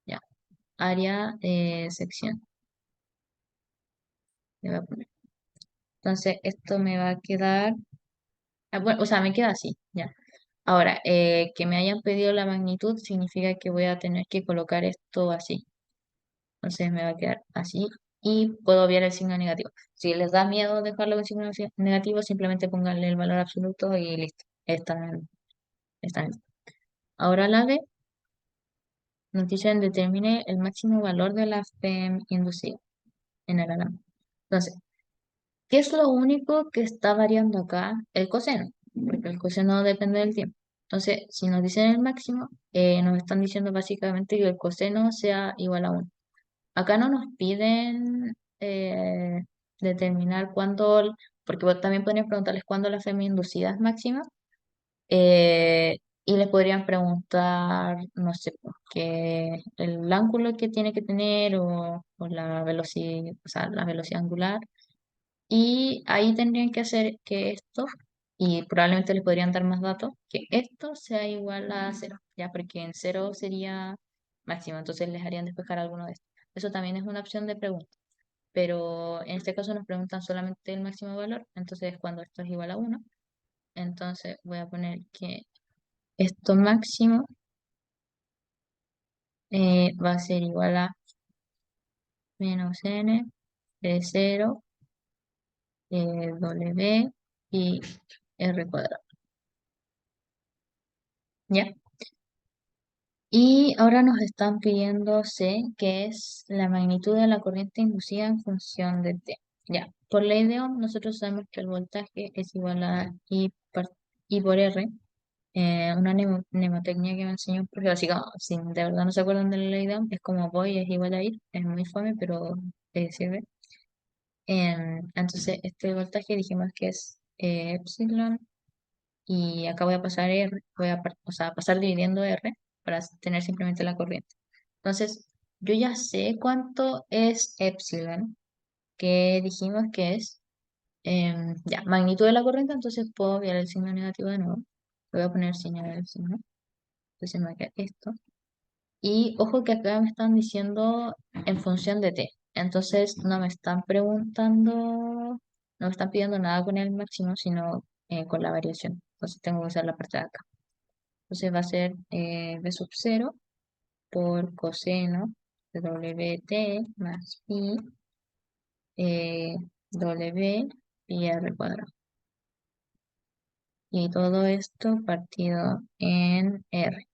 Ya, área sección. Le voy a poner. Entonces, esto me va a quedar, bueno, o sea, me queda así, ya. Ahora, que me hayan pedido la magnitud significa que voy a tener que colocar esto así. Entonces me va a quedar así y puedo obviar el signo negativo. Si les da miedo dejarlo con signo negativo, simplemente pónganle el valor absoluto y listo. Está bien. Ahora la B nos dicen determine el máximo valor de la FEM inducida en el alambre. Entonces, ¿qué es lo único que está variando acá? El coseno, porque el coseno depende del tiempo. Entonces, si nos dicen el máximo, nos están diciendo básicamente que el coseno sea igual a 1. Acá no nos piden determinar cuándo, porque vos también podrían preguntarles cuándo la FEM inducida es máxima, y les podrían preguntar, no sé, pues, que el ángulo que tiene que tener o la velocidad, o sea, la velocidad angular. Y ahí tendrían que hacer que esto, y probablemente les podrían dar más datos, que esto sea igual a cero, ya, porque en cero sería máximo, entonces les harían despejar alguno de estos. Eso también es una opción de pregunta, pero en este caso nos preguntan solamente el máximo valor, entonces cuando esto es igual a 1. Entonces voy a poner que esto máximo va a ser igual a menos n de 0 W y R cuadrado. ¿Ya? Y ahora nos están pidiendo C, que es la magnitud de la corriente inducida en función de T. Ya, por ley de Ohm, nosotros sabemos que el voltaje es igual a I por R. Una mnemotecnia que me enseñó un profesor, así como, si de verdad no se acuerdan de la ley de Ohm, es como voy, es igual a ir, es muy fome, pero sirve. Entonces, este voltaje dijimos que es epsilon, y acá voy a pasar R, o sea, pasar dividiendo R para tener simplemente la corriente. Entonces, yo ya sé cuánto es epsilon, que dijimos que es ya, magnitud de la corriente, entonces puedo enviar el signo negativo de nuevo. Voy a poner señal del signo. Entonces me va a quedar esto. Y ojo que acá me están diciendo en función de t. Entonces no me están preguntando, no me están pidiendo nada con el máximo, sino con la variación. Entonces tengo que usar la parte de acá. Entonces va a ser b sub 0 por coseno de wt más pi w pi r cuadrado. Y todo esto partido en r.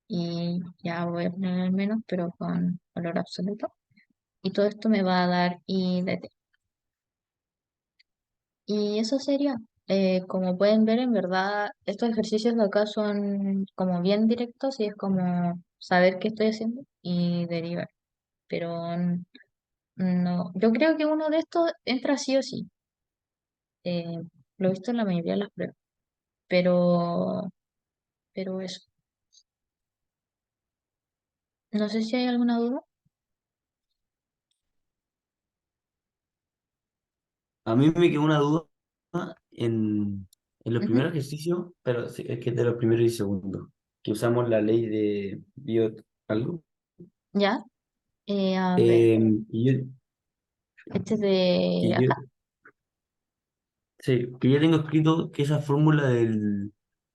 Y ya voy a poner el menos, pero con valor absoluto. Y todo esto me va a dar I de t. Y eso sería. Como pueden ver, en verdad, estos ejercicios de acá son como bien directos y es como saber qué estoy haciendo y derivar. Pero no, yo creo que uno de estos entra sí o sí. Eh, lo he visto en la mayoría de las pruebas. Pero, pero eso. No sé si hay alguna duda. A mí me quedó una duda en los Ujú. primeros ejercicios, pero sí, es que es de los primeros y segundos, que usamos la ley de Biot algo. Ya. A ver, Eh, y yo, este es de que yo, acá. sí, que yo tengo escrito que esa fórmula del,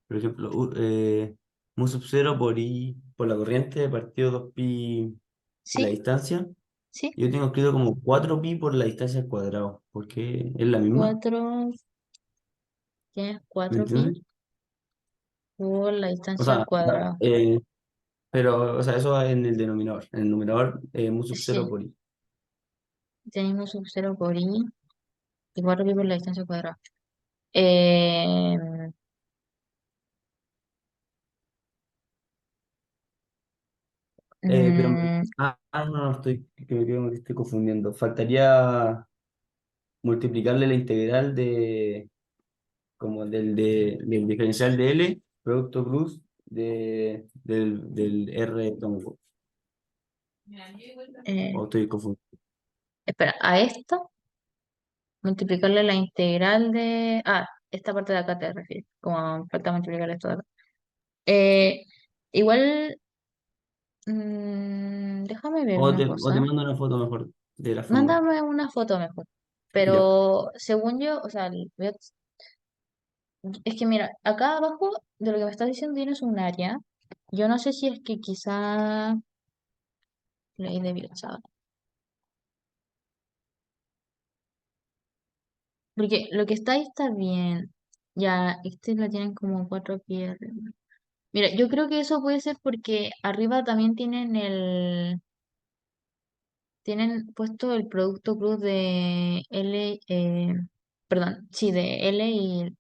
por ejemplo, mu sub 0 por I, por la corriente partido 2pi y la Sí, distancia, sí. yo tengo escrito como 4pi por la distancia al cuadrado, porque es la misma, 4, tienes ¿me 4 pi entiendes? por la O distancia al sea, cuadrado. pero, o sea, eso va en el denominador. En el numerador, mu sub 0 Sí, por i. tenemos sub 0 por i y 4 pi por la distancia al cuadrado. Eh, Pero, mm, no, creo que estoy confundiendo. Faltaría multiplicarle la integral como del diferencial de L, producto cruz, del R tronco. eh, O estoy confundiendo. espera, a esto multiplicarle la integral de... Ah, esta parte de acá te refieres, como falta multiplicar esto de acá. Eh, igual, déjame ver una O te cosa. mando una foto mejor de la fórmula. Mándame una foto mejor. Ya. Pero según yo, o sea, es que mira, acá abajo de lo que me estás diciendo tienes un área. Yo no sé si es que quizá ley de Biot. Porque lo que está ahí está bien. Ya, este la tienen como 4 pies. Mira, yo creo que eso puede ser porque arriba también tienen puesto el producto cruz de L, perdón, sí, de L y